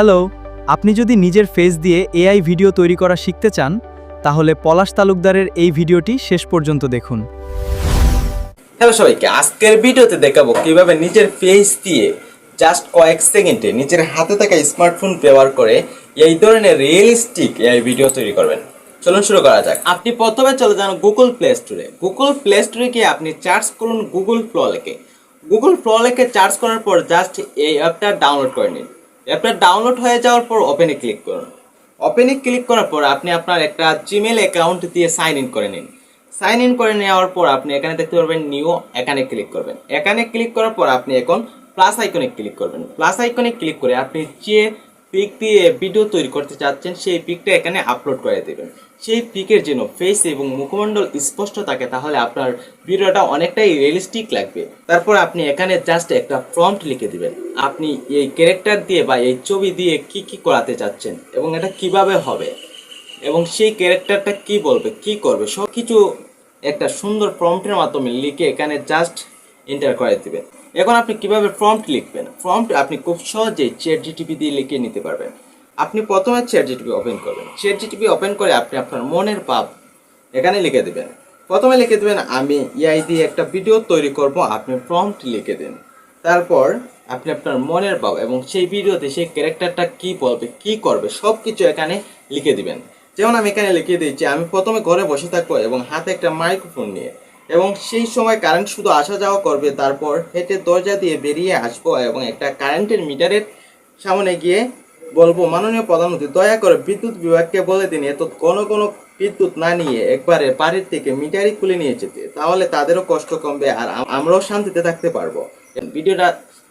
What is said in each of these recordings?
Hello, আপনি যদি নিজের ফেস দিয়ে এআই ভিডিও তৈরি করা শিখতে চান, তাহলে পলাশ তালুকদারের এই ভিডিওটি শেষ পর্যন্ত দেখুন। হ্যালো সবাইকে, আজকের ভিডিওতে দেখাবো কিভাবে নিজের ফেস দিয়ে জাস্ট কয়েক সেকেন্ডে নিজের হাতে থাকা স্মার্টফোন ব্যবহার করে এই ধরনের রিয়েলিস্টিক এআই ভিডিও তৈরি করবেন। চলুন শুরু করা যাক। আপনি প্রথমে চলে যান গুগল প্লে স্টোরে। গুগল প্লে স্টোরে গিয়ে আপনি সার্চ করুন গুগল ফ্লো লেখে। গুগল ফ্লো লেখে সার্চ করার পর জাস্ট এই অ্যাপটা ডাউনলোড করে নিন। অ্যাপটা ডাউনলোড হয়ে যাওয়ার পর ওপেনে ক্লিক করুন। ওপেনে ক্লিক করার পর আপনি আপনার একটা জিমেল অ্যাকাউন্ট দিয়ে সাইন ইন করে নিন। সাইন ইন করে নেওয়ার পর আপনি এখানে দেখতে পারবেন নিউ, এখানে ক্লিক করবেন। এখানে ক্লিক করার পর আপনি এখন প্লাস আইকনে ক্লিক করবেন। প্লাস আইকনে ক্লিক করে আপনি যে পিক দিয়ে ভিডিও তৈরি করতে চাচ্ছেন সেই পিকটা এখানে আপলোড করে দেবেন। সেই পিকের জন্য ফেস এবং মুখমণ্ডল স্পষ্ট থাকে, তাহলে আপনার ভিডিওটা অনেকটাই রিয়েলিস্টিক লাগবে। তারপর আপনি এখানে জাস্ট একটা প্রম্পট লিখে দিবেন। আপনি এই ক্যারেক্টার দিয়ে বা এই ছবি দিয়ে কি কি করাতে চাচ্ছেন এবং এটা কিভাবে হবে এবং সেই ক্যারেক্টারটা কি বলবে, কি করবে, সব কিছু একটা সুন্দর প্রম্পটের মাধ্যমে লিখে এখানে জাস্ট এন্টার করে দিবেন। এখন আপনি কিভাবে প্রম্পট লিখবেন? প্রম্পট আপনি খুব সহজেই চ্যাটজিপিটি দিয়ে লিখে নিতে পারবেন। আপনি প্রথমে চ্যাটজিপিটি ওপেন করবেন। চ্যাটজিপিটি ওপেন করে আপনি আপনার মনের ভাব এখানে লিখে দেবেন। প্রথমে লিখে দেবেন আমি এআই দিয়ে একটা ভিডিও তৈরি করব, আপনি প্রম্পট লিখে দিন। তারপর আপনি আপনার মনের ভাব এবং সেই ভিডিওতে সেই ক্যারেক্টারটা কি বলবে, কি করবে, সব কিছু এখানে লিখে দিবেন। যেমন আমি এখানে লিখে দিচ্ছি, আমি প্রথমে ঘরে বসে থাকবো এবং হাতে একটা মাইক্রোফোন নিয়ে, এবং সেই সময় কারেন্ট শুধু আসা যাওয়া করবে। তারপর হেঁটে দরজা দিয়ে বেরিয়ে আসবো এবং একটা কারেন্টের মিটারের সামনে গিয়ে বলবো, মাননীয় প্রধানমন্ত্রী দয়া করে বিদ্যুৎ বিভাগকে বলে দিন এত কোনো বিদ্যুৎ না নিয়ে একবারে বাড়ির থেকে মিটারই খুলে নিয়ে যেতে, তাহলে তাদেরও কষ্ট কমবে আর আমরাও শান্তিতে থাকতে পারবো।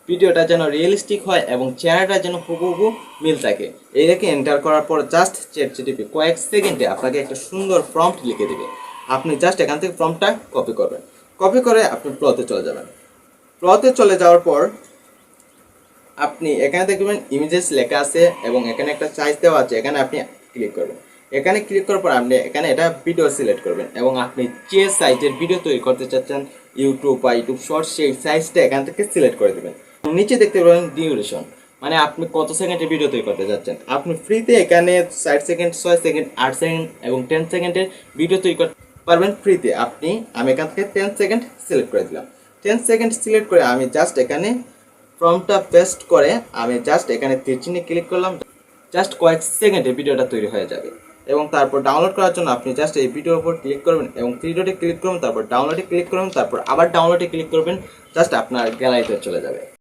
ভিডিওটা যেন রিয়েলিস্টিক হয় এবং চেহারাটা যেন হুবহু মিল থাকে। এই রেখে এন্টার করার পর জাস্ট চ্যাটজিপিটি কয়েক সেকেন্ডে আপনাকে একটা সুন্দর প্রম্পট লিখে দেবে। আপনি জাস্ট এখান থেকে প্রম্পটটা কপি করবেন। কপি করে আপনি প্লতে চলে যাবেন। প্লতে চলে যাওয়ার পর আপনি এখানে দেখবেন ইমেজেস লেখা আছে এবং এখানে একটা সাইজ দেওয়া আছে, এখানে আপনি ক্লিক করবেন। এখানে ক্লিক করার পর আপনি এখানে এটা ভিডিও সিলেক্ট করবেন এবং আপনি যে সাইজের ভিডিও তৈরি করতে চাচ্ছেন ইউটিউব বা ইউটিউব শর্টস, সেই সাইজটা এখান থেকে সিলেক্ট করে দেবেন। নিচে দেখতে পাবেন ডিউরেশন, মানে আপনি কত সেকেন্ডের ভিডিও তৈরি করতে যাচ্ছেন। আপনি ফ্রিতে এখানে 60 সেকেন্ড, 6 সেকেন্ড, 8 সেকেন্ড এবং 10 সেকেন্ডের ভিডিও তৈরি করতে পারবেন ফ্রিতে। আমি এখান থেকে 10 সেকেন্ড সিলেক্ট করে দিলাম। 10 সেকেন্ড সিলেক্ট করে আমি জাস্ট এখানে প্রম্পটটা পেস্ট করে আমি জাস্ট এখানে তীর চিহ্নে ক্লিক করলাম। জাস্ট কয়েক সেকেন্ডে ভিডিওটা তৈরি হয়ে যাবে। এবং তারপর ডাউনলোড করার জন্য আপনি জাস্ট এই ভিডিওর উপর ক্লিক করবেন এবং থ্রি ডটে ক্লিক করবেন, তারপর ডাউনলোডে ক্লিক করবেন, তারপর আবার ডাউনলোডে ক্লিক করবেন। জাস্ট আপনার গ্যালারিতে চলে যাবে।